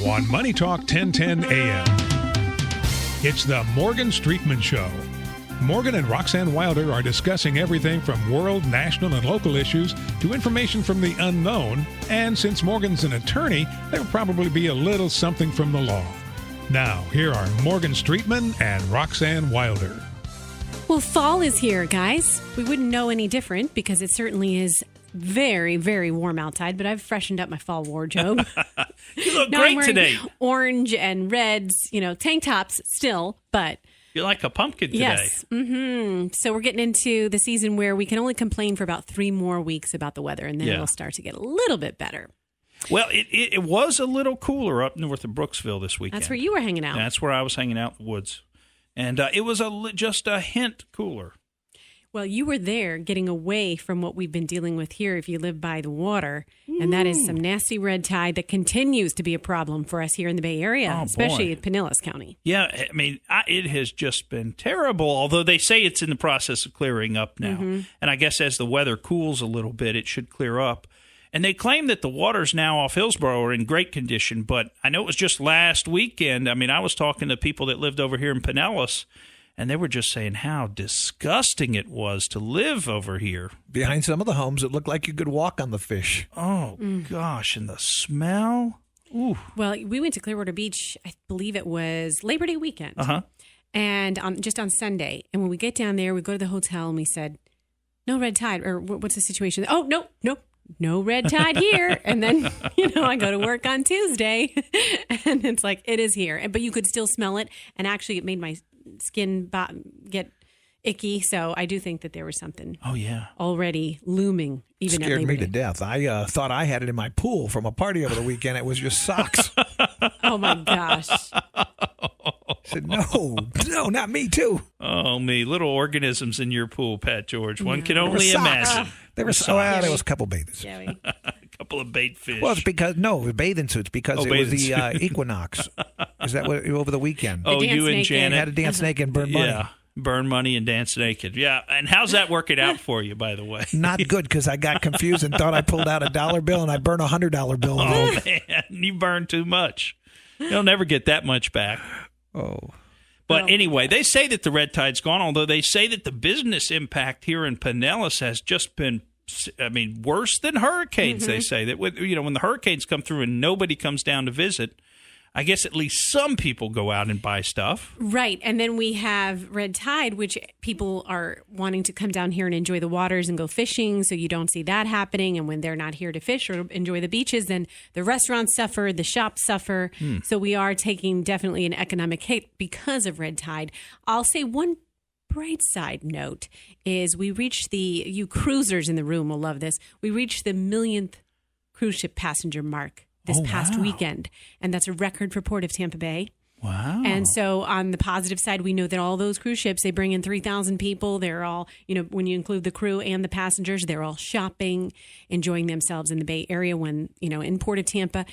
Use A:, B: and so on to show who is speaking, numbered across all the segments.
A: on Money Talk 1010 AM. It's the Morgan Streetman Show. Morgan and Roxanne Wilder are discussing everything from world, national, and local issues to information from the unknown. And since Morgan's an attorney, there will probably be a little something from the law. Now, here are Morgan Streetman and Roxanne Wilder.
B: Well, fall is here, guys. We wouldn't know any different because it certainly is very, very warm outside, but I've freshened up my fall wardrobe.
C: You look
B: now
C: great today.
B: Orange and reds, tank tops still, but...
C: You're like a pumpkin today.
B: Yes. Mm-hmm. So we're getting into the season where we can only complain for about 3 more weeks about the weather, and then it'll start to get a little bit better.
C: Well, it was a little cooler up north of Brooksville this weekend.
B: That's where you were hanging out.
C: That's where I was hanging out in the woods. And it was just a hint cooler.
B: Well, you were there getting away from what we've been dealing with here if you live by the water, and that is some nasty red tide that continues to be a problem for us here in the Bay Area, especially in Pinellas County.
C: Yeah, I mean, it has just been terrible, although they say it's in the process of clearing up now. Mm-hmm. And I guess as the weather cools a little bit, it should clear up. And they claim that the waters now off Hillsborough are in great condition, but I know it was just last weekend. I mean, I was talking to people that lived over here in Pinellas, and they were just saying how disgusting it was to live over here.
D: Behind some of the homes, it looked like you could walk on the fish.
C: Oh, gosh, and the smell. Ooh.
B: Well, we went to Clearwater Beach, I believe it was Labor Day weekend, and just on Sunday. And when we get down there, we go to the hotel, and we said, no red tide, or what's the situation? Oh, no red tide here. And then, I go to work on Tuesday, and it's like, it is here. But you could still smell it, and actually it made my skin get icky, so I do think that there was something already looming even at Labor Day.
D: Scared me to death. I thought I had it in my pool from a party over the weekend. It was just socks.
B: Oh my gosh.
D: I said, no, not me too.
C: Oh, me. Little organisms in your pool, Pat George. One can only imagine.
D: There was a couple bathers.
C: A couple of bait fish.
D: Well, it's because, bathing suits, because it was the equinox. Is that what, over the weekend?
C: Oh, you and Janet.
D: Had to dance naked and burn money.
C: Yeah, burn money and dance naked. Yeah, and how's that working out for you, by the way?
D: Not good, because I got confused and thought I pulled out a $1 bill, and I burned a $100 bill.
C: Oh, man, you burned too much. You'll never get that much back.
D: Oh.
C: But anyway, they say that the red tide's gone, although they say that the business impact here in Pinellas has just been, worse than hurricanes, they say. That when the hurricanes come through and nobody comes down to visit, I guess at least some people go out and buy stuff.
B: Right. And then we have red tide, which people are wanting to come down here and enjoy the waters and go fishing, so you don't see that happening. And when they're not here to fish or enjoy the beaches, then the restaurants suffer, the shops suffer. So we are taking definitely an economic hit because of red tide. I'll say one bright side note is we reached you cruisers in the room will love this. We reached the 1,000,000th cruise ship passenger mark this past weekend, and that's a record for Port of Tampa Bay.
C: Wow.
B: And so on the positive side, we know that all those cruise ships, they bring in 3,000 people. They're all, when you include the crew and the passengers, they're all shopping, enjoying themselves in the Bay Area when, in Port of Tampa.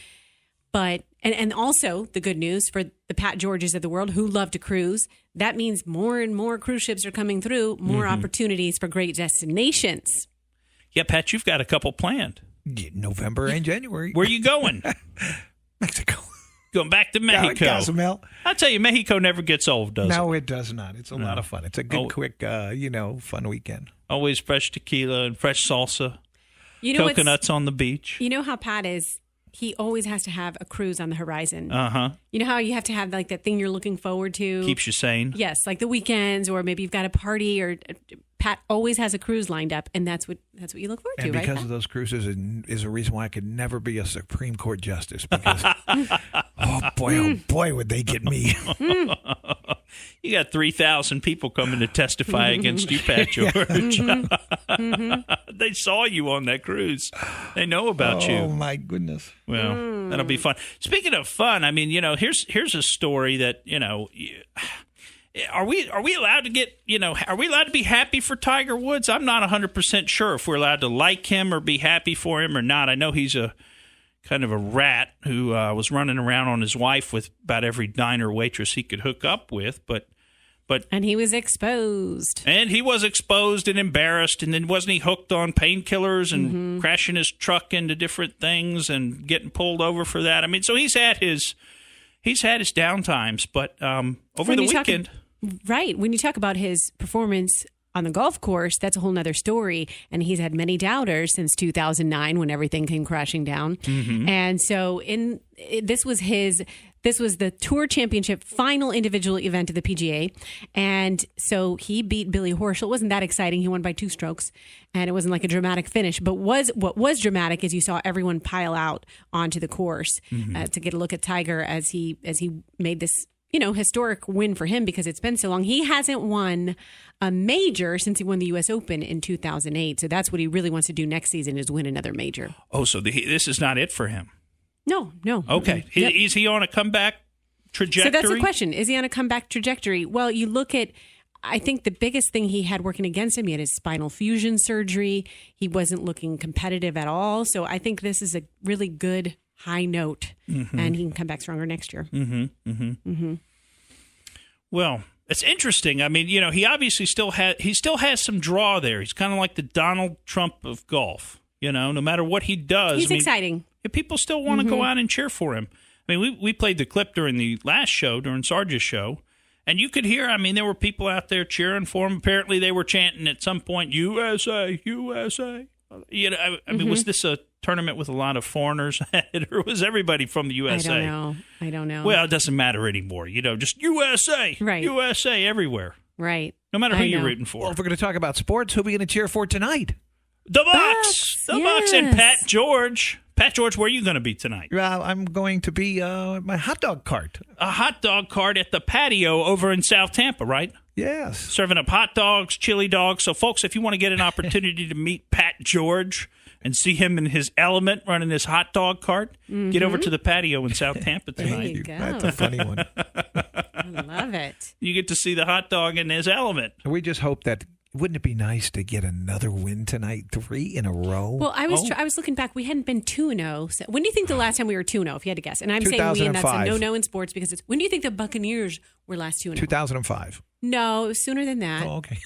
B: But, and also the good news for the Pat Georges of the world who love to cruise, that means more and more cruise ships are coming through, more opportunities for great destinations.
C: Yeah, Pat, you've got a couple planned.
D: November and January.
C: Where are you going?
D: Mexico.
C: Going back to Mexico.
D: Cozumel.
C: I tell you, Mexico never gets old, does it?
D: No, it does not. It's a lot of fun. It's a good, quick, fun weekend.
C: Always fresh tequila and fresh salsa. Coconuts on the beach.
B: You know how Pat is? He always has to have a cruise on the horizon. You know how you have to have like that thing you're looking forward to?
C: Keeps you sane.
B: Yes, like the weekends, or maybe you've got a party, or Pat always has a cruise lined up, and that's what you look forward to, right?
D: And because of those cruises is a reason why I could never be a Supreme Court justice, because oh boy, would they get me.
C: You got 3,000 people coming to testify against you, Pat George. They saw you on that cruise. They know about you.
D: Oh my goodness.
C: Well, that'll be fun. Speaking of fun, here's a story that, Are we allowed to get, are we allowed to be happy for Tiger Woods? I'm not 100% sure if we're allowed to like him or be happy for him or not. I know he's a kind of a rat who was running around on his wife with about every diner waitress he could hook up with, but
B: And he was exposed.
C: And he was exposed and embarrassed, and then wasn't he hooked on painkillers and crashing his truck into different things and getting pulled over for that? I mean, so he's had his down times, but over the weekend.
B: Right. When you talk about his performance on the golf course, that's a whole nother story. And he's had many doubters since 2009 when everything came crashing down. And so this was the Tour Championship final individual event of the PGA. And so he beat Billy Horschel. It wasn't that exciting. He won by 2 strokes. And it wasn't like a dramatic finish. But what was dramatic is you saw everyone pile out onto the course to get a look at Tiger as he made this historic win for him, because it's been so long. He hasn't won a major since he won the U.S. Open in 2008. So that's what he really wants to do next season, is win another major.
C: Oh, so this is not it for him.
B: No.
C: Okay.
B: Yep.
C: Is he on a comeback trajectory?
B: So that's the question. Is he on a comeback trajectory? Well, you look at, I think the biggest thing he had working against him, he had his spinal fusion surgery. He wasn't looking competitive at all. So I think this is a really good high note, and he can come back stronger next year.
C: Well, it's interesting. I mean, he obviously still has some draw there. He's kind of like the Donald Trump of golf. No matter what he does,
B: he's exciting.
C: People still want to go out and cheer for him. I mean, we played the clip during the last show, during Sarge's show, and you could hear, I mean, there were people out there cheering for him. Apparently, they were chanting at some point, USA, USA. I mean, was this a tournament with a lot of foreigners, or was everybody from the USA?
B: I don't know.
C: Well, it doesn't matter anymore. Just USA,
B: right?
C: USA everywhere,
B: right?
C: No matter who you're rooting for.
D: Well, if we're going to talk about sports, who are we going to cheer for tonight?
C: The Bucks, Bucks, and Pat George. Pat George, where are you going to be tonight?
D: I'm going to be my hot dog cart.
C: A hot dog cart at the patio over in South Tampa, right?
D: Yes.
C: Serving up hot dogs, chili dogs. So, folks, if you want to get an opportunity to meet Pat George and see him in his element running his hot dog cart, get over to the patio in South Tampa tonight.
B: There you go.
D: That's a funny one.
B: I love it.
C: You get to see the hot dog in his element.
D: We just hope that. Wouldn't it be nice to get another win tonight, 3 in a row?
B: Well, I was looking back. We hadn't been 2-0. So when do you think the last time we were 2-0, if you had to guess? And I'm saying we, and that's a no-no in sports, because when do you think the Buccaneers were last 2-0?
D: 2005.
B: No, it was sooner than that.
D: Oh, okay.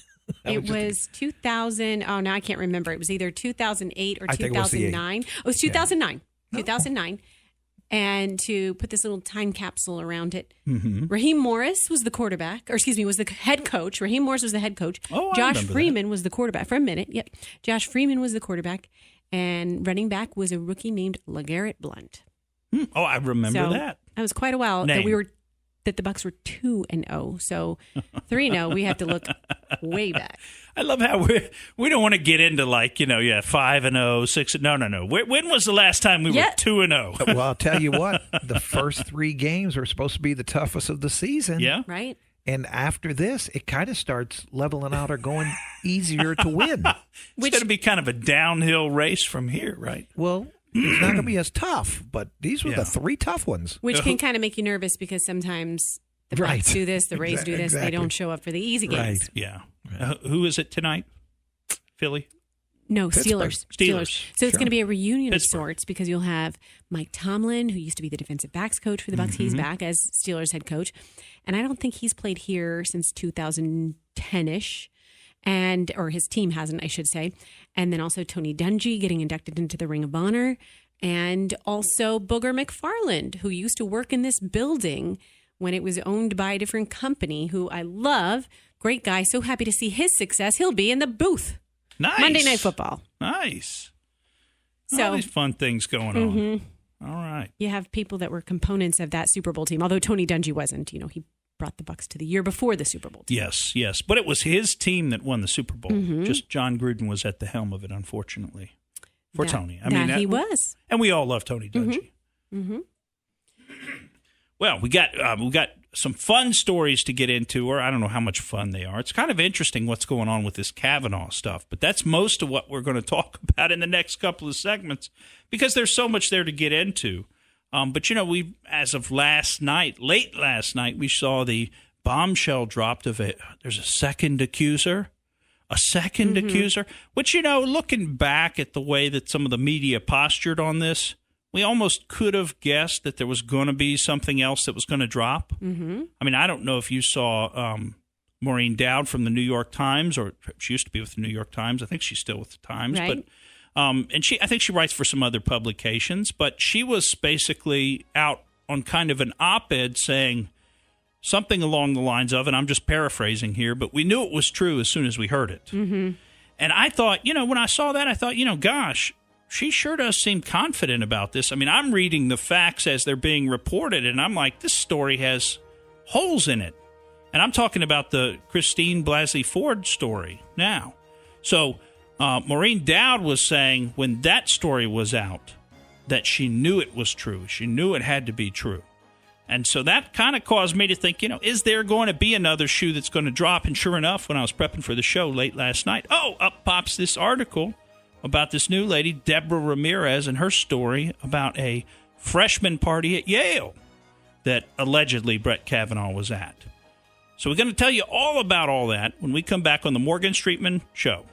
B: It was 2000. Oh, no, I can't remember. It was either 2008 or 2009. It was 2009. Yeah. 2009. And to put this little time capsule around it, Raheem Morris was the quarterback, was the head coach. Raheem Morris was the head coach.
C: Oh,
B: Josh Freeman was the quarterback for a minute. Yep. Josh Freeman was the quarterback. And running back was a rookie named LeGarrette Blount.
C: Oh, I remember that.
B: That was quite a while that the Bucks were 2-0. So 3-0, we have to look way back.
C: I love how we don't want to get into 5-0, 6. No. When was the last time we were 2-0?
D: Well, I'll tell you what. The first 3 games were supposed to be the toughest of the season.
C: Yeah,
B: right.
D: And after this, it kind of starts leveling out or going easier to win.
C: It's going to be kind of a downhill race from here, right?
D: Well, it's not going to be as tough, but these were the 3 tough ones.
B: Which can kind of make you nervous, because sometimes the Bucks do this, the Rays do this. They don't show up for the easy games.
D: Right.
C: Yeah. Who is it tonight? Philly?
B: No,
C: Pittsburgh.
B: Steelers. So it's going to be a reunion of sorts, because you'll have Mike Tomlin, who used to be the defensive backs coach for the Bucks. He's back as Steelers head coach. And I don't think he's played here since 2010-ish. Or his team hasn't, I should say. And then also Tony Dungy getting inducted into the Ring of Honor. And also Booger McFarland, who used to work in this building when it was owned by a different company, who I love. Great guy. So happy to see his success. He'll be in the booth.
C: Nice.
B: Monday Night Football.
C: Nice.
B: So
C: all these fun things going on. All right.
B: You have people that were components of that Super Bowl team, although Tony Dungy wasn't. He brought the Bucks to the year before the Super Bowl team.
C: Yes. But it was his team that won the Super Bowl. Just John Gruden was at the helm of it, unfortunately, for Tony.
B: He was.
C: And we all love Tony Dungy. Well, we got some fun stories to get into, or I don't know how much fun they are. It's kind of interesting what's going on with this Kavanaugh stuff, but that's most of what we're going to talk about in the next couple of segments, because there's so much there to get into. But, we, as of late last night, we saw the bombshell dropped of it. There's a second accuser, which, looking back at the way that some of the media postured on this, we almost could have guessed that there was going to be something else that was going to drop. I mean, I don't know if you saw Maureen Dowd from the New York Times, or she used to be with the New York Times. I think she's still with the Times.
B: Right.
C: But and I think she writes for some other publications. But she was basically out on kind of an op-ed saying something along the lines of, and I'm just paraphrasing here, but we knew it was true as soon as we heard it.
B: Mm-hmm.
C: And I thought, when I saw that, I thought, gosh, she sure does seem confident about this. I mean, I'm reading the facts as they're being reported, and I'm like, this story has holes in it. And I'm talking about the Christine Blasey Ford story now. So Maureen Dowd was saying when that story was out that she knew it was true. She knew it had to be true. And so that kind of caused me to think, is there going to be another shoe that's going to drop? And sure enough, when I was prepping for the show late last night, up pops this article about this new lady, Deborah Ramirez, and her story about a freshman party at Yale that allegedly Brett Kavanaugh was at. So we're going to tell you all about all that when we come back on the Morgan Streetman Show.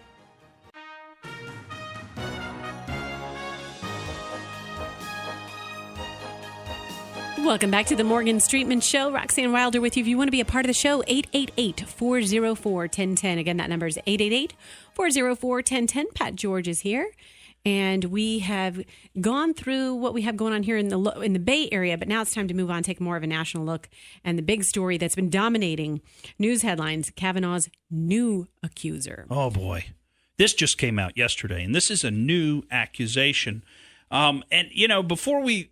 B: Welcome back to the Morgan Streetman Show. Roxanne Wilder with you. If you want to be a part of the show, 888-404-1010. Again, that number is 888-404-1010. Pat George is here. And we have gone through what we have going on here in the Bay Area, but now it's time to move on, take more of a national look. And the big story that's been dominating news headlines, Kavanaugh's new accuser.
C: Oh, boy. This just came out yesterday, and this is a new accusation. Before we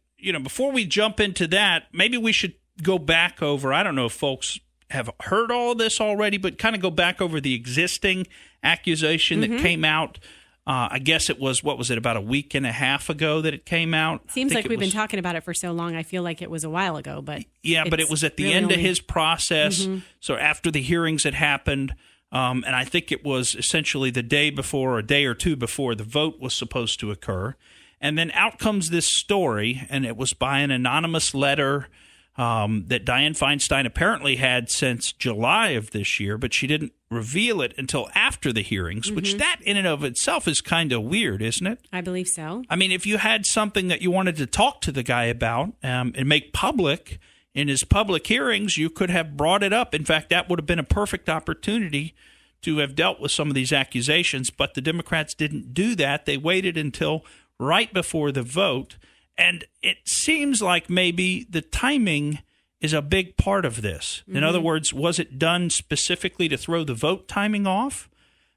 C: jump into that, maybe we should go back over, I don't know if folks have heard all of this already, but kind of go back over the existing accusation that came out. I guess it was, about a week and a half ago that it came out?
B: Seems like we've been talking about it for so long. I feel like it was a while ago, but
C: yeah, but it was at the end of his process. So after the hearings had happened, and I think it was essentially the day before, or a day or two before the vote was supposed to occur. And then out comes this story, and it was by an anonymous letter that Dianne Feinstein apparently had since July of this year, but she didn't reveal it until after the hearings, which that in and of itself is kind of weird, isn't it?
B: I believe so.
C: I mean, if you had something that you wanted to talk to the guy about and make public in his public hearings, you could have brought it up. In fact, that would have been a perfect opportunity to have dealt with some of these accusations, but the Democrats didn't do that. They waited until right before the vote, and it seems like maybe the timing is a big part of this. In other words, was it done specifically to throw the vote timing off?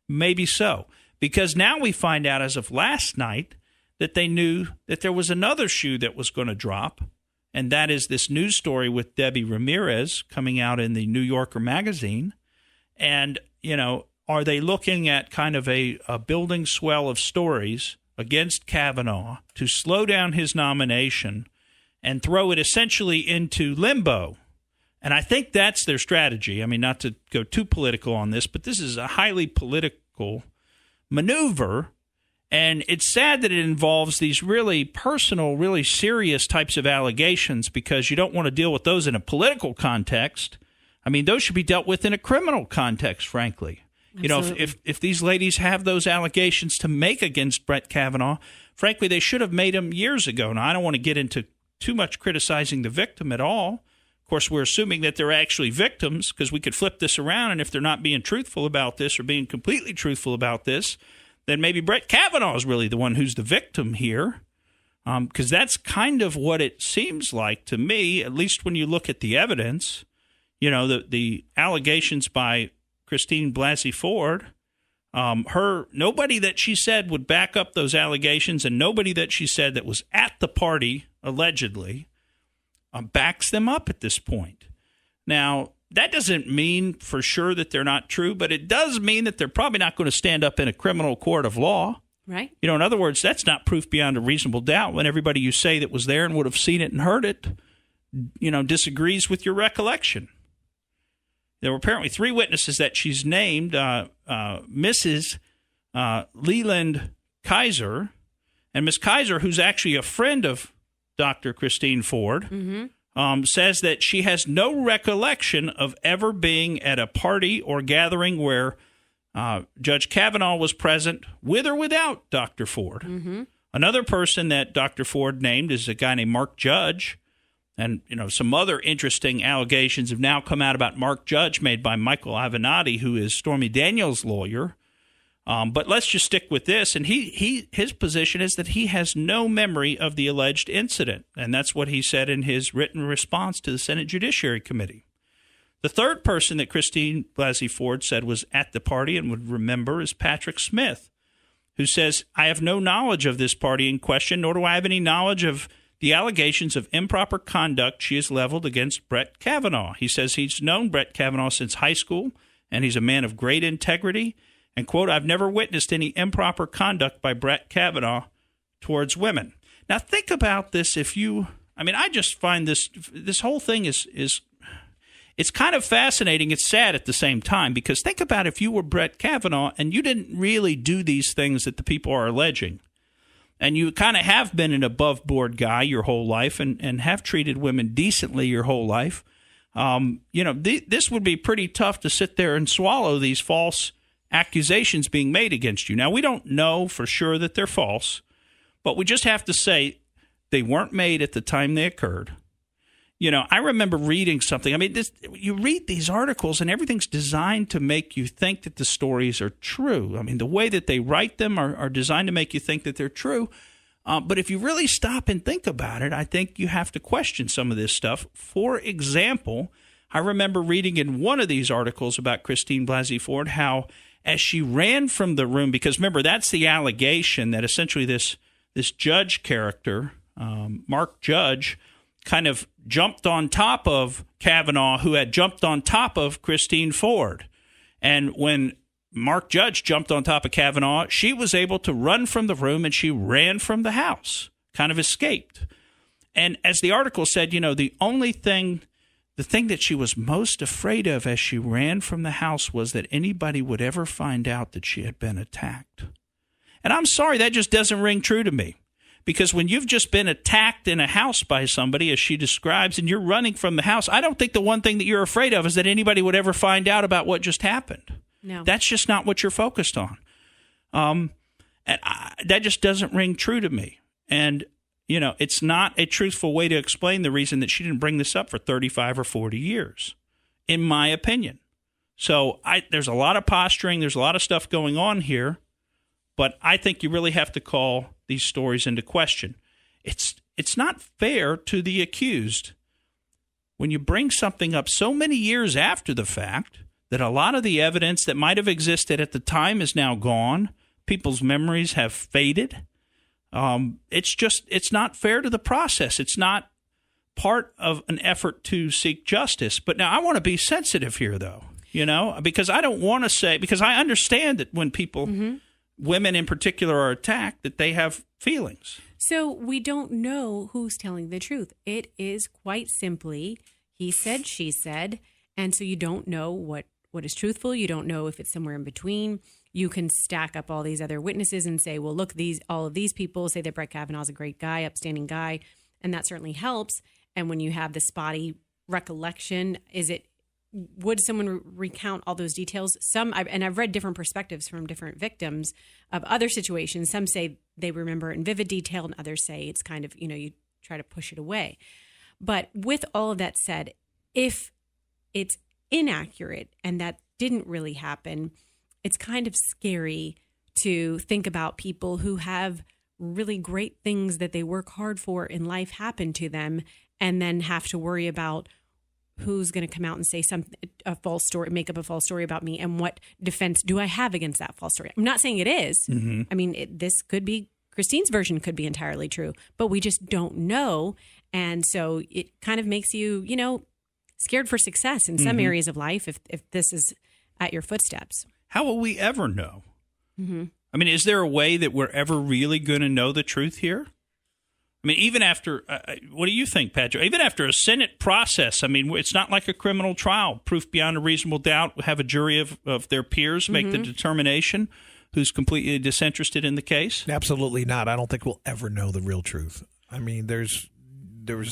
C: Maybe so, because now we find out as of last night that they knew that there was another shoe that was going to drop, and that is this news story with Debbie Ramirez coming out in the New Yorker magazine. And, are they looking at kind of a building swell of stories against Kavanaugh to slow down his nomination and throw it essentially into limbo? And I think that's their strategy. I mean, not to go too political on this, but this is a highly political maneuver. And it's sad that it involves these really personal, really serious types of allegations, because you don't want to deal with those in a political context. I mean, those should be dealt with in a criminal context, frankly.
B: Absolutely.
C: If these ladies have those allegations to make against Brett Kavanaugh, frankly, they should have made them years ago. Now, I don't want to get into too much criticizing the victim at all. Of course, we're assuming that they're actually victims, because we could flip this around, and if they're not being truthful about this or being completely truthful about this, then maybe Brett Kavanaugh is really the one who's the victim here, because that's kind of what it seems like to me, at least when you look at the evidence. The allegations by Christine Blasey Ford, nobody that she said would back up those allegations, and nobody that she said that was at the party, allegedly, backs them up at this point. Now, that doesn't mean for sure that they're not true, but it does mean that they're probably not going to stand up in a criminal court of law.
B: Right.
C: In other words, that's not proof beyond a reasonable doubt when everybody you say that was there and would have seen it and heard it, disagrees with your recollection. There were apparently 3 witnesses that she's named, Mrs. Leland Kaiser, and Ms. Kaiser, who's actually a friend of Dr. Christine Ford, says that she has no recollection of ever being at a party or gathering where Judge Kavanaugh was present, with or without Dr. Ford. Another person that Dr. Ford named is a guy named Mark Judge, And, some other interesting allegations have now come out about Mark Judge made by Michael Avenatti, who is Stormy Daniels' lawyer. But let's just stick with this. And his position is that he has no memory of the alleged incident. And that's what he said in his written response to the Senate Judiciary Committee. The third person that Christine Blasey Ford said was at the party and would remember is Patrick Smith, who says, I have no knowledge of this party in question, nor do I have any knowledge of the allegations of improper conduct she has leveled against Brett Kavanaugh. He says he's known Brett Kavanaugh since high school, and he's a man of great integrity. And, quote, I've never witnessed any improper conduct by Brett Kavanaugh towards women. Now, think about this. I just find this whole thing is it's kind of fascinating. It's sad at the same time, because think about if you were Brett Kavanaugh and you didn't really do these things that the people are alleging, and you kind of have been an above-board guy your whole life and have treated women decently your whole life. This would be pretty tough to sit there and swallow these false accusations being made against you. Now, we don't know for sure that they're false, but we just have to say they weren't made at the time they occurred. I remember reading something. You read these articles and everything's designed to make you think that the stories are true. The way that they write them are designed to make you think that they're true. But if you really stop and think about it, I think you have to question some of this stuff. For example, I remember reading in one of these articles about Christine Blasey Ford how as she ran from the room, because remember, that's the allegation that essentially this judge character, Mark Judge, kind of jumped on top of Kavanaugh, who had jumped on top of Christine Ford. And when Mark Judge jumped on top of Kavanaugh, she was able to run from the room, and she ran from the house, kind of escaped. And as the article said, the thing that she was most afraid of as she ran from the house was that anybody would ever find out that she had been attacked. And I'm sorry, that just doesn't ring true to me. Because when you've just been attacked in a house by somebody, as she describes, and you're running from the house, I don't think the one thing that you're afraid of is that anybody would ever find out about what just happened.
B: No.
C: That's just not what you're focused on. That just doesn't ring true to me. And it's not a truthful way to explain the reason that she didn't bring this up for 35 or 40 years, in my opinion. So there's a lot of posturing. There's a lot of stuff going on here. But I think you really have to call these stories into question. It's not fair to the accused when you bring something up so many years after the fact that a lot of the evidence that might have existed at the time is now gone. People's memories have faded. It's not fair to the process. It's not part of an effort to seek justice. But now I want to be sensitive here, though, because I don't want to say, because I understand that when people, women in particular, are attacked, that they have feelings.
B: So we don't know who's telling the truth. It is quite simply, he said, she said. And so you don't know what is truthful. You don't know if it's somewhere in between. You can stack up all these other witnesses and say, well, look, all of these people say that Brett Kavanaugh is a great guy, upstanding guy, and that certainly helps. And when you have the spotty recollection, would someone recount all those details? I've read different perspectives from different victims of other situations. Some say they remember it in vivid detail, and others say it's kind of, you try to push it away. But with all of that said, if it's inaccurate and that didn't really happen, it's kind of scary to think about people who have really great things that they work hard for in life happen to them, and then have to worry about who's going to come out and say a false story, make up a false story about me, and what defense do I have against that false story? I'm not saying it is. Mm-hmm. This could be, Christine's version could be entirely true, but we just don't know. And so it kind of makes you, scared for success in some areas of life if this is at your footsteps.
C: How will we ever know?
B: Mm-hmm.
C: Is there a way that we're ever really going to know the truth here? Even after, what do you think, Patrick? Even after a Senate process, it's not like a criminal trial. Proof beyond a reasonable doubt, have a jury of their peers make the determination who's completely disinterested in the case?
D: Absolutely not. I don't think we'll ever know the real truth. There's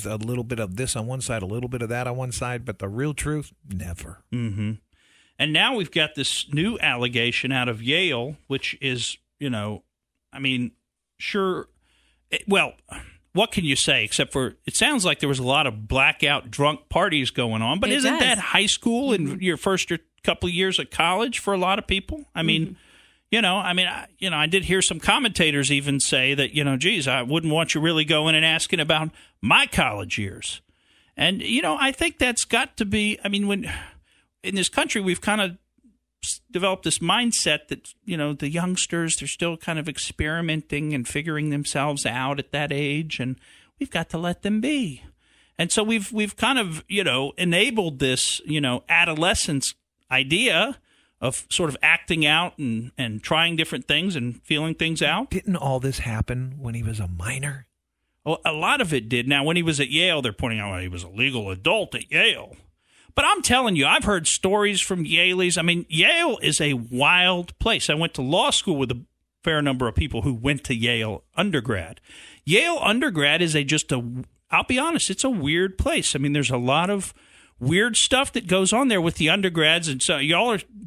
D: a little bit of this on one side, a little bit of that on one side, but the real truth, never.
C: Mm-hmm. And now we've got this new allegation out of Yale, which is, what can you say except for it sounds like there was a lot of blackout drunk parties going on, but isn't that high school and your first couple of years of college for a lot of people? I mean, I did hear some commentators even say that, geez, I wouldn't want you really going and asking about my college years. And, I think that's got to be, when in this country we've kind of developed this mindset that, the youngsters, they're still kind of experimenting and figuring themselves out at that age, and we've got to let them be. And so we've kind of, enabled this, adolescence idea of sort of acting out and trying different things and feeling things out.
D: Didn't all this happen when he was a minor?
C: Well, a lot of it did. Now, when he was at Yale, they're pointing out he was a legal adult at Yale. But I'm telling you, I've heard stories from Yaleys. I mean, Yale is a wild place. I went to law school with a fair number of people who went to Yale undergrad. Yale undergrad is I'll be honest, it's a weird place. I mean, there's a lot of weird stuff that goes on there with the undergrads. And so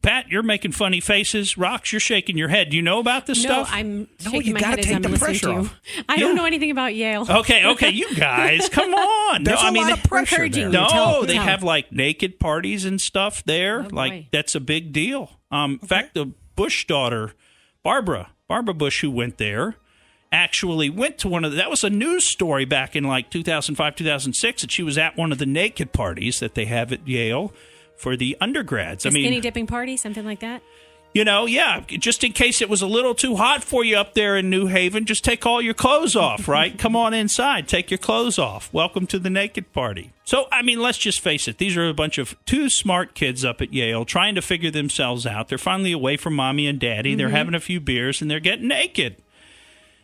C: Pat, you're making funny faces. Rox, you're shaking your head. Do you know about this stuff?
B: I'm shaking my head as I'm listening to you. I don't know anything about Yale.
C: Okay, you guys, come on.
D: There's a lot of pressure there.
C: No, they have like naked parties and stuff there.
B: Oh,
C: like that's a big deal. In fact, the Bush daughter, Barbara Bush, who went there, actually went to that was a news story back in like 2005, 2006, that she was at one of the naked parties that they have at Yale for the undergrads.
B: Skinny dipping party, something like that?
C: Just in case it was a little too hot for you up there in New Haven, just take all your clothes off, right? Come on inside, take your clothes off. Welcome to the naked party. So, let's just face it. These are a bunch of two smart kids up at Yale trying to figure themselves out. They're finally away from mommy and daddy. They're having a few beers, and they're getting naked.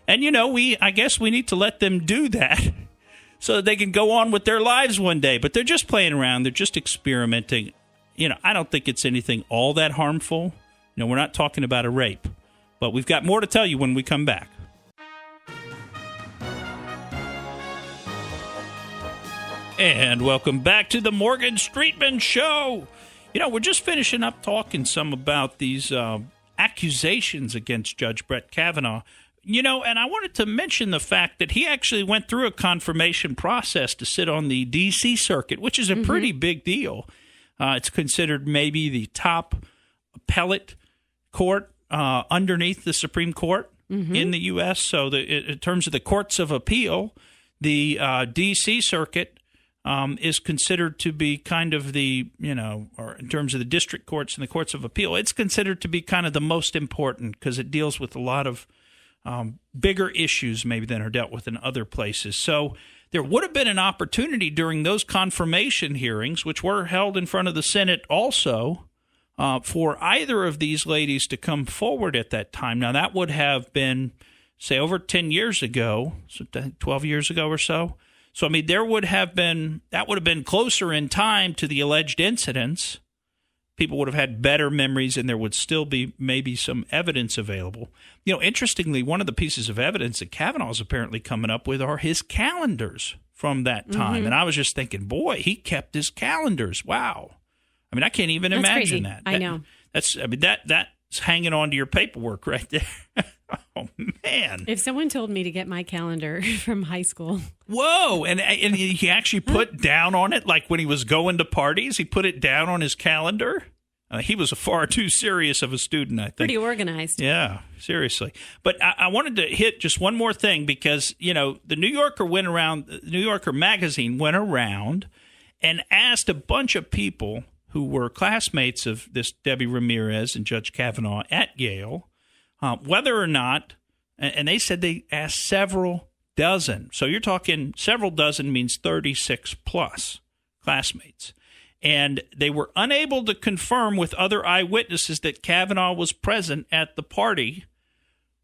C: And, I guess we need to let them do that so that they can go on with their lives one day. But they're just playing around. They're just experimenting. I don't think it's anything all that harmful. We're not talking about a rape. But we've got more to tell you when we come back. And welcome back to the Morgan Streetman Show. We're just finishing up talking some about these accusations against Judge Brett Kavanaugh. And I wanted to mention the fact that he actually went through a confirmation process to sit on the D.C. circuit, which is a pretty big deal. It's considered maybe the top appellate court underneath the Supreme Court in the U.S. So in terms of the courts of appeal, the D.C. circuit is considered to be kind of the, or in terms of the district courts and the courts of appeal, it's considered to be kind of the most important because it deals with a lot of bigger issues maybe than are dealt with in other places. So there would have been an opportunity during those confirmation hearings, which were held in front of the Senate also, for either of these ladies to come forward at that time. Now, that would have been, say, over 10 years ago, so 12 years ago or so. So, that would have been closer in time to the alleged incidents. People would have had better memories, and there would still be maybe some evidence available. Interestingly, one of the pieces of evidence that Kavanaugh is apparently coming up with are his calendars from that time. And I was just thinking, boy, he kept his calendars. Wow. I can't even imagine that.
B: I know.
C: That's hanging on to your paperwork right there. Oh, man.
B: If someone told me to get my calendar from high school.
C: Whoa. And he actually put down on it, like when he was going to parties, he put it down on his calendar. He was far too serious of a student, I think.
B: Pretty organized.
C: Yeah, seriously. But I wanted to hit just one more thing because, the New Yorker magazine went around and asked a bunch of people who were classmates of this Debbie Ramirez and Judge Kavanaugh at Yale, whether or not, and they said they asked several dozen. So you're talking several dozen means 36 plus classmates. And they were unable to confirm with other eyewitnesses that Kavanaugh was present at the party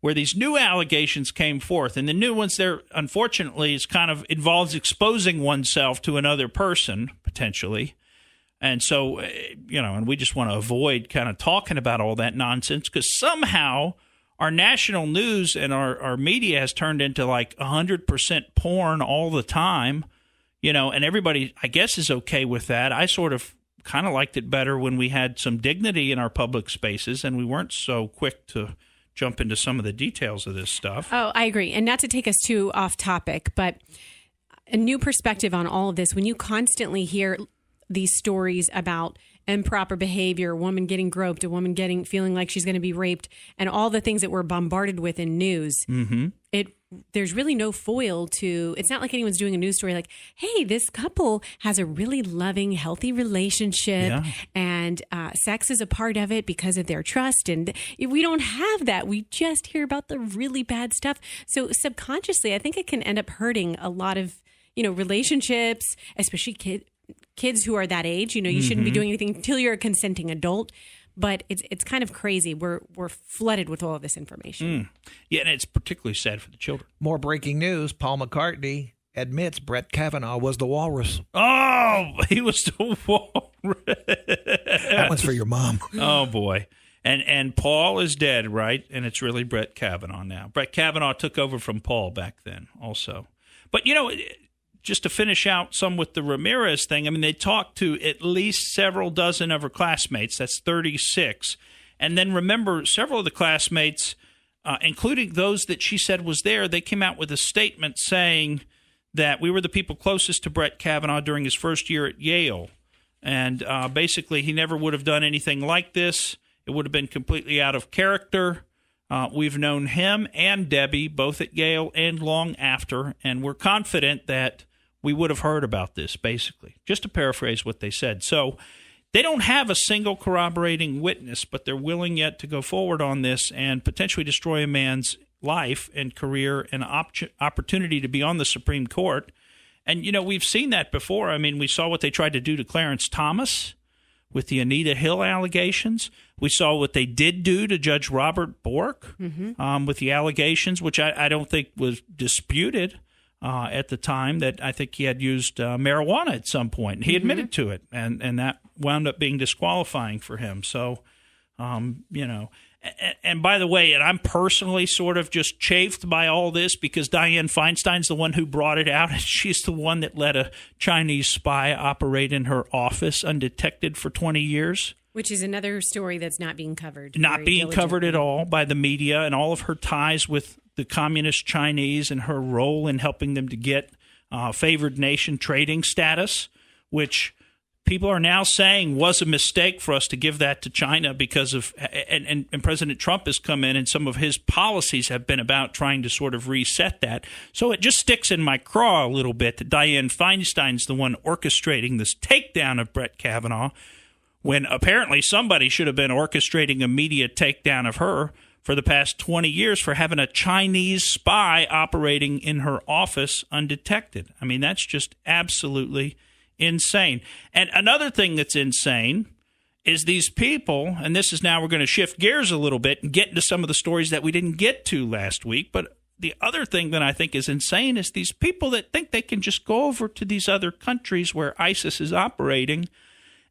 C: where these new allegations came forth. And the new ones there, unfortunately, is kind of involves exposing oneself to another person, potentially. And so, and we just want to avoid kind of talking about all that nonsense because somehow our national news and our media has turned into like 100% porn all the time, and everybody, I guess, is okay with that. I sort of kind of liked it better when we had some dignity in our public spaces and we weren't so quick to jump into some of the details of this stuff.
B: Oh, I agree. And not to take us too off topic, but a new perspective on all of this. When you constantly hear these stories about improper behavior, a woman getting groped, a woman feeling like she's going to be raped, and all the things that we're bombarded with in news, there's really no foil to. It's not like anyone's doing a news story like, "Hey, this couple has a really loving, healthy relationship, and sex is a part of it because of their trust." And we don't have that. We just hear about the really bad stuff. So subconsciously, I think it can end up hurting a lot of relationships, especially kids who are that age. You shouldn't be doing anything until you're a consenting adult. But it's kind of crazy. We're flooded with all of this information.
C: Yeah, and it's particularly sad for the children.
D: More breaking news. Paul McCartney admits Brett Kavanaugh was the walrus.
C: Oh, he was the walrus.
D: That one's for your mom.
C: Oh, boy. And Paul is dead, right? And it's really Brett Kavanaugh now. Brett Kavanaugh took over from Paul back then also. But, just to finish out some with the Ramirez thing, I mean, they talked to at least several dozen of her classmates. That's 36. And then remember, several of the classmates, including those that she said was there, they came out with a statement saying that we were the people closest to Brett Kavanaugh during his first year at Yale. And basically, he never would have done anything like this. It would have been completely out of character. We've known him and Debbie both at Yale and long after, and we're confident that we would have heard about this, basically, just to paraphrase what they said. So they don't have a single corroborating witness, but they're willing yet to go forward on this and potentially destroy a man's life and career and opportunity to be on the Supreme Court. And, we've seen that before. I mean, we saw what they tried to do to Clarence Thomas with the Anita Hill allegations. We saw what they did do to Judge Robert Bork with the allegations, which I don't think was disputed at the time, that I think he had used marijuana at some point. And he admitted to it, and that wound up being disqualifying for him. So, and by the way, and I'm personally sort of just chafed by all this because Dianne Feinstein's the one who brought it out, and she's the one that let a Chinese spy operate in her office undetected for 20 years.
B: Which is another story that's not being covered.
C: Not being covered at all by the media, and all of her ties with the communist Chinese and her role in helping them to get favored nation trading status, which people are now saying was a mistake for us to give that to China because of and President Trump has come in, and some of his policies have been about trying to sort of reset that. So it just sticks in my craw a little bit that Dianne Feinstein's the one orchestrating this takedown of Brett Kavanaugh, when apparently somebody should have been orchestrating a media takedown of her for the past 20 years for having a Chinese spy operating in her office undetected. I mean, that's just absolutely insane. And another thing that's insane is these people, and this is now we're going to shift gears a little bit and get into some of the stories that we didn't get to last week, but the other thing that I think is insane is these people that think they can just go over to these other countries where ISIS is operating.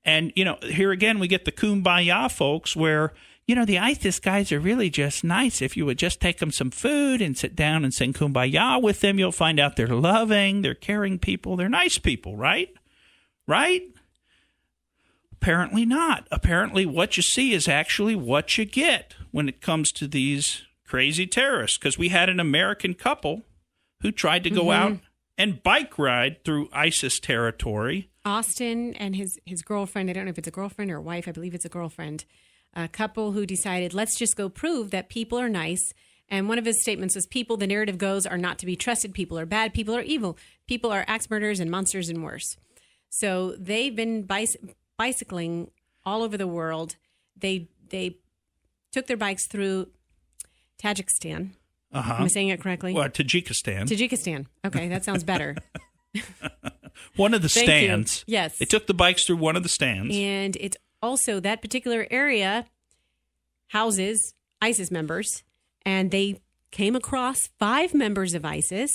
C: And, here again, we get the kumbaya folks where, the ISIS guys are really just nice. If you would just take them some food and sit down and sing kumbaya with them, you'll find out they're loving, they're caring people, they're nice people, right? Right? Apparently not. Apparently what you see is actually what you get when it comes to these crazy terrorists. Because we had an American couple who tried to go out and bike ride through ISIS territory.
B: Austin and his girlfriend, I don't know if it's a girlfriend or a wife, I believe it's a girlfriend, a couple who decided, let's just go prove that people are nice. And one of his statements was, people, the narrative goes, are not to be trusted. People are bad. People are evil. People are axe murderers and monsters and worse. So they've been bicycling all over the world. They took their bikes through Tajikistan. Am I saying it correctly?
C: Well, Tajikistan.
B: Tajikistan. Okay, that sounds better.
C: One of the stands.
B: Yes.
C: They took the bikes through one of the stands.
B: And it's also that particular area houses ISIS members. And they came across 5 members of ISIS,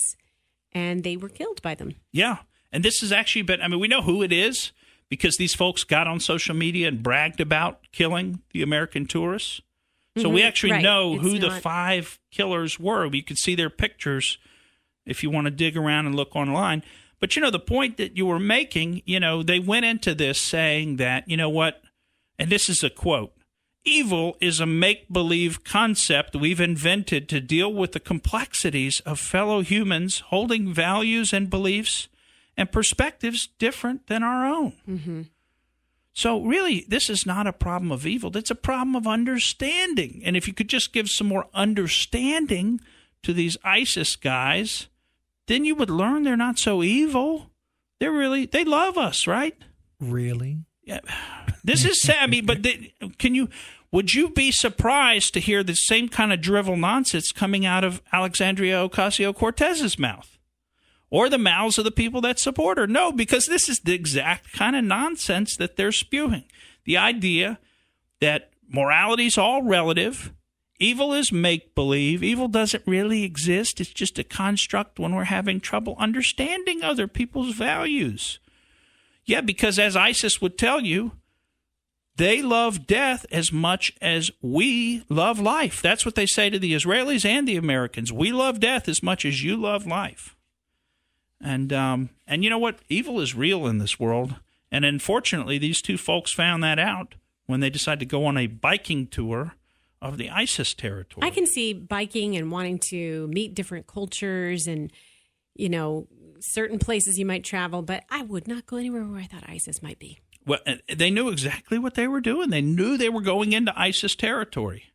B: and they were killed by them.
C: Yeah. And this has actually been, I mean, we know who it is because these folks got on social media and bragged about killing the American tourists. So we actually know who the 5 killers were. You can see their pictures if you want to dig around and look online. But, the point that you were making, they went into this saying that, you know what, and this is a quote, Evil is a make-believe concept we've invented to deal with the complexities of fellow humans holding values and beliefs and perspectives different than our own.
B: Mm-hmm.
C: So really, this is not a problem of evil. It's a problem of understanding. And if you could just give some more understanding to these ISIS guys, then you would learn they're not so evil. They love us, right?
D: Really?
C: Yeah. This is sad. I mean, but would you be surprised to hear the same kind of drivel nonsense coming out of Alexandria Ocasio-Cortez's mouth or the mouths of the people that support her? No, because this is the exact kind of nonsense that they're spewing. The idea that morality is all relative, evil is make-believe, evil doesn't really exist. It's just a construct when we're having trouble understanding other people's values. Yeah, because as ISIS would tell you, they love death as much as we love life. That's what they say to the Israelis and the Americans. We love death as much as you love life. And you know what? Evil is real in this world. And unfortunately, these two folks found that out when they decided to go on a biking tour of the ISIS territory.
B: I can see biking and wanting to meet different cultures and, certain places you might travel, but I would not go anywhere where I thought ISIS might be.
C: Well, they knew exactly what they were doing. They knew they were going into ISIS territory.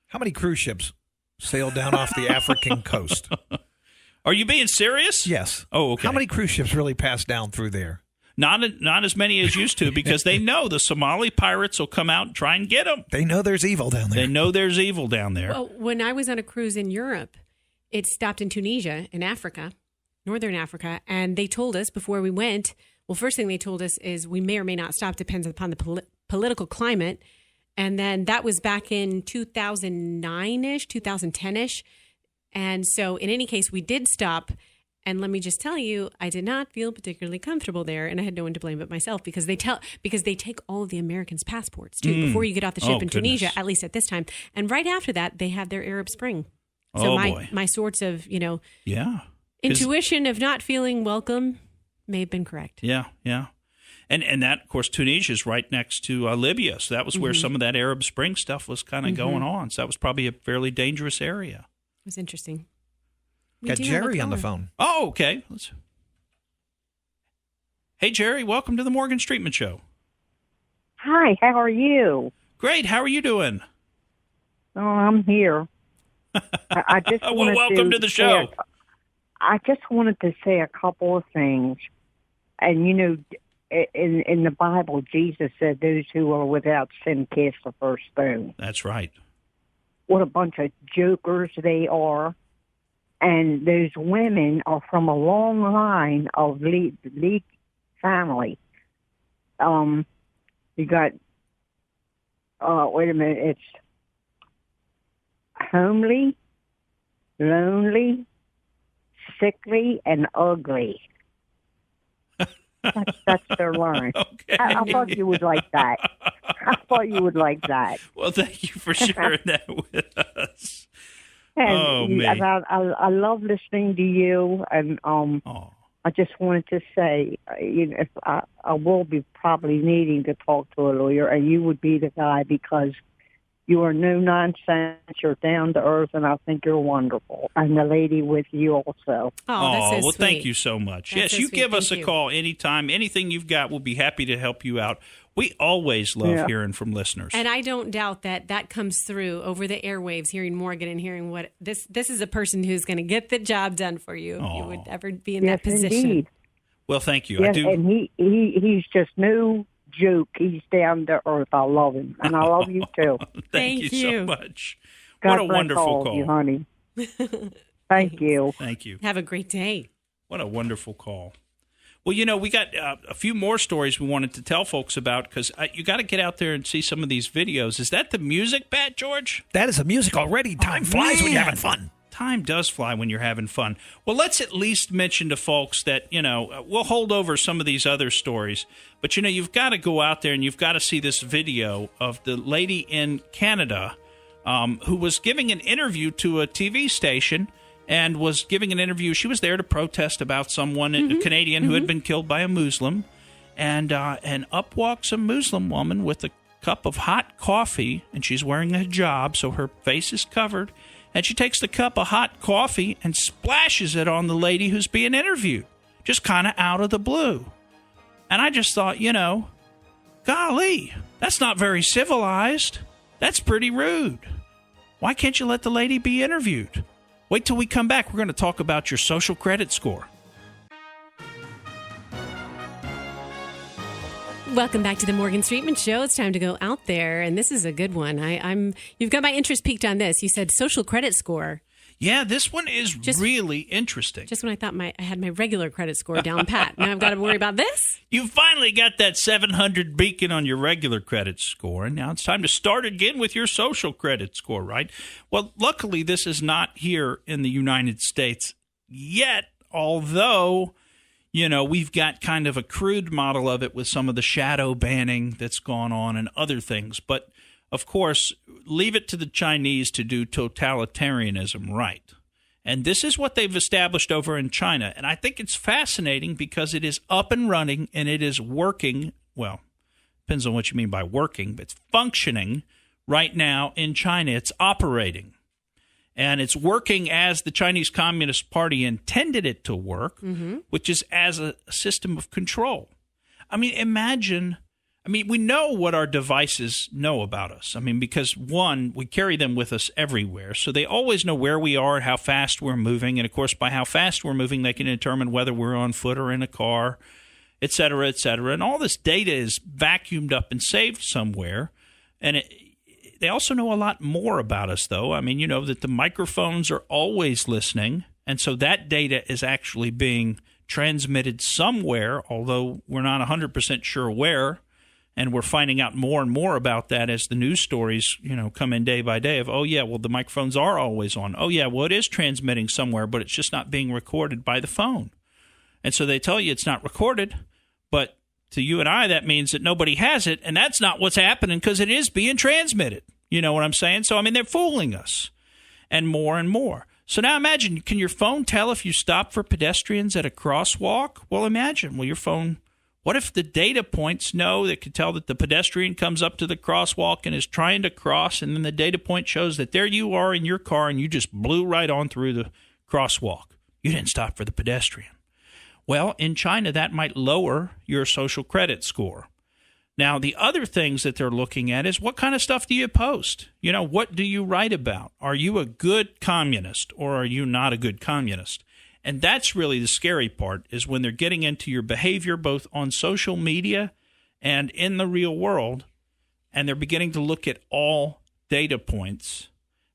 D: How many cruise ships sailed down off the African coast?
C: Are you being serious?
D: Yes.
C: Oh, okay.
D: How many cruise ships really passed down through there?
C: Not as many as used to, because they know the Somali pirates will come out and try and get them.
D: They know there's evil down there.
C: They know there's evil down there.
B: Well, when I was on a cruise in Europe, it stopped in Tunisia, in Africa, northern Africa, and they told us before we went, well, first thing they told us is we may or may not stop, depends upon the political climate. And then that was back in 2009-ish, 2010-ish. And so in any case, we did stop. And let me just tell you, I did not feel particularly comfortable there, and I had no one to blame but myself because they take all of the Americans' passports too before you get off the ship in Tunisia, at least at this time. And right after that, they had their Arab Spring. So my sorts of intuition of not feeling welcome may have been correct.
C: Yeah. And that, of course, Tunisia is right next to Libya, so that was where some of that Arab Spring stuff was kind of going on. So that was probably a fairly dangerous area.
B: It was interesting.
D: Got Jerry on the phone.
C: Oh, okay. Hey, Jerry, welcome to the Morgan Streetman Show.
E: Hi, how are you?
C: Great. How are you doing?
E: Oh, I'm here. I just
C: well, welcome to the show.
E: I just wanted to say a couple of things. And, in the Bible, Jesus said those who are without sin cast the first stone.
C: That's right.
E: What a bunch of jokers they are. And those women are from a long line of League family. You got, wait a minute, it's homely, lonely, sickly, and ugly. That's their line.
C: Okay.
E: I thought you would like that.
C: Well, thank you for sharing that with us.
E: And I love listening to you, and I just wanted to say, if I will be probably needing to talk to a lawyer, and you would be the guy because you are no nonsense, you're down to earth, and I think you're wonderful. And the lady with you also.
B: Oh, that's so
C: well,
B: sweet.
C: Thank you so much.
B: That's
C: yes,
B: so
C: you
B: sweet.
C: give us
B: Thank
C: a
B: you.
C: call anytime. Anything you've got, we'll be happy to help you out. We always love hearing from listeners.
B: And I don't doubt that comes through over the airwaves, hearing Morgan and hearing what this is a person who's going to get the job done for you. If you would ever be in that position.
E: Indeed.
C: Well, thank you.
E: Yes,
C: I do.
E: and he's just no joke. He's down to earth. I love him, and I love you too.
C: Thank you so
B: you.
C: much.
E: God
C: What a
E: bless
C: wonderful
E: all of
C: call.
E: you, honey. Thank you.
C: Thank you.
B: Have a great day.
C: What a wonderful call. Well, we got a few more stories we wanted to tell folks about because you got to get out there and see some of these videos. Is that the music, Pat George?
D: That is a music already. Time flies when you're having fun.
C: Time does fly when you're having fun. Well, let's at least mention to folks that, we'll hold over some of these other stories. But, you've got to go out there and you've got to see this video of the lady in Canada who was giving an interview to a TV station and was giving an interview. She was there to protest about someone, a Canadian, who had been killed by a Muslim. And up walks a Muslim woman with a cup of hot coffee, and she's wearing a hijab, so her face is covered, and she takes the cup of hot coffee and splashes it on the lady who's being interviewed, just kind of out of the blue. And I just thought, golly, that's not very civilized. That's pretty rude. Why can't you let the lady be interviewed? Wait till we come back. We're going to talk about your social credit score.
B: Welcome back to the Morgan Streetman Show. It's time to go out there, and this is a good one. You've got my interest peaked on this. You said social credit score.
C: Yeah, this one is really interesting.
B: Just when I thought I had my regular credit score down pat. Now I've got to worry about this?
C: You finally got that 700 beacon on your regular credit score, and now it's time to start again with your social credit score, right? Well, luckily, this is not here in the United States yet, although we've got kind of a crude model of it with some of the shadow banning that's gone on and other things. But, of course, leave it to the Chinese to do totalitarianism right. And this is what they've established over in China. And I think it's fascinating because it is up and running and it is working. Well, depends on what you mean by working, but it's functioning right now in China. It's operating. And it's working as the Chinese Communist Party intended it to work, which is as a system of control. I mean, we know what our devices know about us. I mean, because, one, we carry them with us everywhere. So they always know where we are and how fast we're moving. And, of course, by how fast we're moving, they can determine whether we're on foot or in a car, et cetera, et cetera. And all this data is vacuumed up and saved somewhere. And they also know a lot more about us, though. I mean, you know that the microphones are always listening, and so that data is actually being transmitted somewhere, although we're not 100% sure where, and we're finding out more and more about that as the news stories, come in day by day of, oh, yeah, well, the microphones are always on. Oh, yeah, well, it is transmitting somewhere, but it's just not being recorded by the phone. And so they tell you it's not recorded, but to you and I, that means that nobody has it, and that's not what's happening because it is being transmitted. You know what I'm saying? So, I mean, they're fooling us and more and more. So now imagine, can your phone tell if you stop for pedestrians at a crosswalk? Well, imagine, your phone, what if the data points know that could tell that the pedestrian comes up to the crosswalk and is trying to cross, and then the data point shows that there you are in your car and you just blew right on through the crosswalk. You didn't stop for the pedestrian. Well, in China, that might lower your social credit score. Now, the other things that they're looking at is what kind of stuff do you post? What do you write about? Are you a good communist or are you not a good communist? And that's really the scary part, is when they're getting into your behavior both on social media and in the real world, and they're beginning to look at all data points,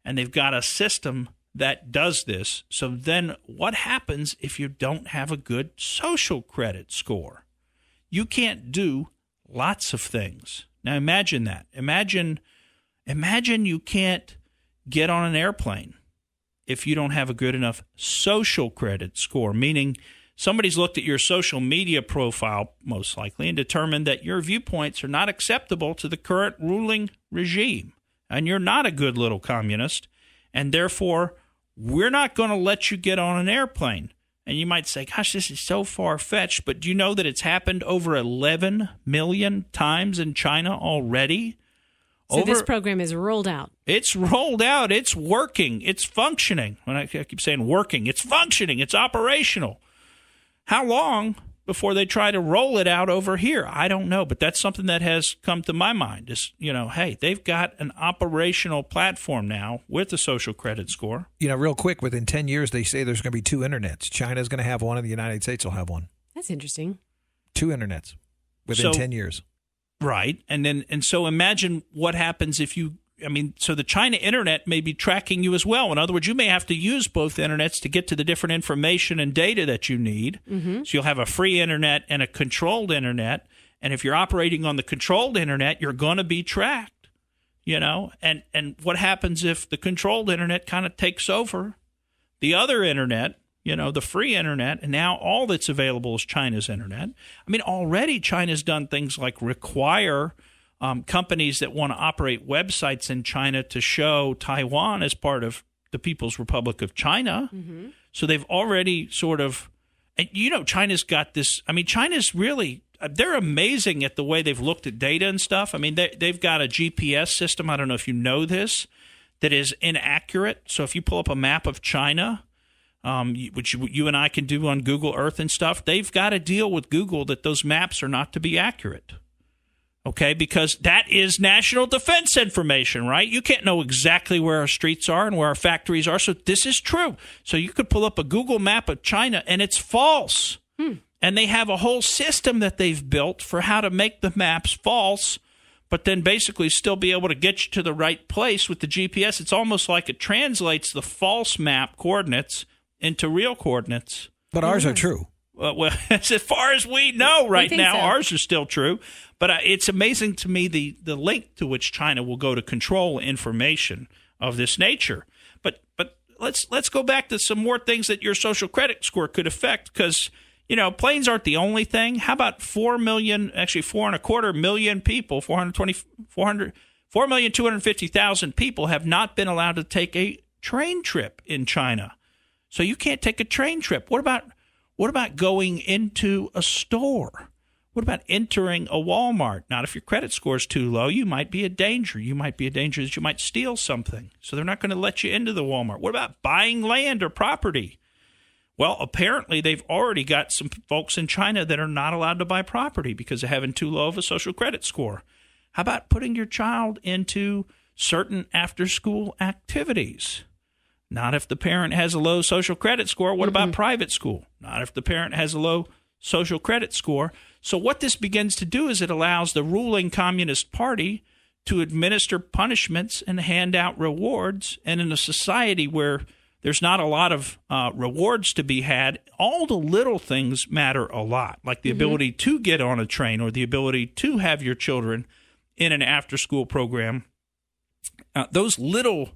C: and they've got a system that does this. So then what happens if you don't have a good social credit score? You can't do lots of things. Now imagine that. Imagine you can't get on an airplane if you don't have a good enough social credit score, meaning somebody's looked at your social media profile, most likely, and determined that your viewpoints are not acceptable to the current ruling regime, and you're not a good little communist, and therefore we're not going to let you get on an airplane. And you might say, gosh, this is so far-fetched, but do you know that it's happened over 11 million times in China already?
B: So this program is rolled out.
C: It's rolled out. It's working. It's functioning. When I keep saying working, it's functioning. It's operational. How long before they try to roll it out over here? I don't know, but that's something that has come to my mind is, hey, they've got an operational platform now with the social credit score.
D: Real quick, within 10 years, they say there's going to be 2 internets. China's going to have one and the United States will have one.
B: That's interesting.
D: 2 internets within 10 years.
C: Right. And so imagine what happens if so the China internet may be tracking you as well. In other words, you may have to use both internets to get to the different information and data that you need. Mm-hmm. So you'll have a free internet and a controlled internet. And if you're operating on the controlled internet, you're going to be tracked, And what happens if the controlled internet kind of takes over the other internet, the free internet, and now all that's available is China's internet? I mean, already China's done things like require companies that want to operate websites in China to show Taiwan as part of the People's Republic of China. Mm-hmm. So they've already sort of, and China's got this. I mean, China's really, they're amazing at the way they've looked at data and stuff. I mean, they've got a GPS system. I don't know if you know this, that is inaccurate. So if you pull up a map of China, which you and I can do on Google Earth and stuff, they've got a deal with Google that those maps are not to be accurate. Okay, because that is national defense information, right? You can't know exactly where our streets are and where our factories are. So this is true. So you could pull up a Google map of China and it's false. And they have a whole system that they've built for how to make the maps false, but then basically still be able to get you to the right place with the GPS. It's almost like it translates the false map coordinates into real coordinates.
D: But ours are true.
C: Well, as far as we know right now,
B: so.
C: Ours are still true. But it's amazing to me the length to which China will go to control information of this nature. But let's go back to some more things that your social credit score could affect, because planes aren't the only thing. How about 4.25 million people, 4,250,000 people have not been allowed to take a train trip in China. So you can't take a train trip. What about going into a store? What about entering a Walmart? Now, if your credit score is too low, you might be a danger. You might be a danger that you might steal something. So they're not going to let you into the Walmart. What about buying land or property? Well, apparently they've already got some folks in China that are not allowed to buy property because of having too low of a social credit score. How about putting your child into certain after-school activities? Not if the parent has a low social credit score. What about private school? Not if the parent has a low social credit score. So what this begins to do is it allows the ruling Communist Party to administer punishments and hand out rewards. And in a society where there's not a lot of rewards to be had, all the little things matter a lot, like the ability to get on a train or the ability to have your children in an after-school program. Those little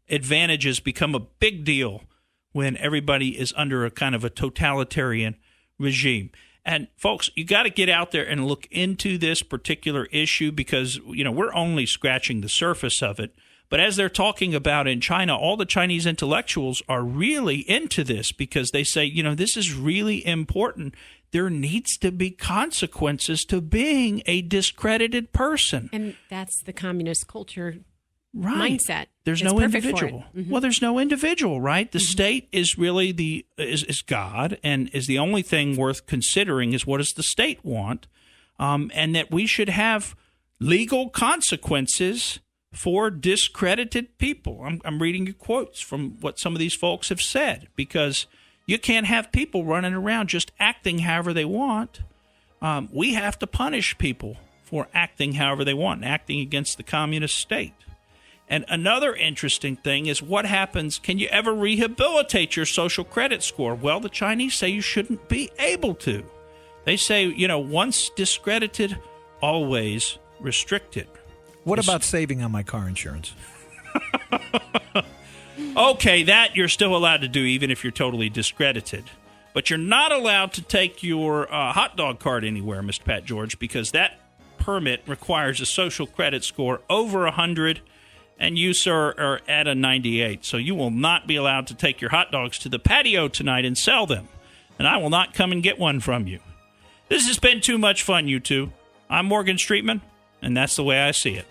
C: advantages become a big deal when everybody is under a kind of a totalitarian regime. And folks, you got to get out there and look into this particular issue because, we're only scratching the surface of it. But as they're talking about in China, all the Chinese intellectuals are really into this because they say, this is really important. There needs to be consequences to being a discredited person.
B: And that's the communist culture mindset.
C: There's no individual. Well, there's no individual, right? The state is really is God, and is the only thing worth considering is what does the state want, and that we should have legal consequences for discredited people. I'm reading you quotes from what some of these folks have said, because you can't have people running around just acting however they want. We have to punish people for acting however they want and acting against the communist state. And another interesting thing is what happens, can you ever rehabilitate your social credit score? Well, the Chinese say you shouldn't be able to. They say, once discredited, always restricted.
D: What about saving on my car insurance?
C: Okay, that you're still allowed to do even if you're totally discredited. But you're not allowed to take your hot dog cart anywhere, Mr. Pat George, because that permit requires a social credit score over 100, and you, sir, are at a 98. So you will not be allowed to take your hot dogs to the patio tonight and sell them. And I will not come and get one from you. This has been too much fun, you two. I'm Morgan Streetman, and that's the way I see it.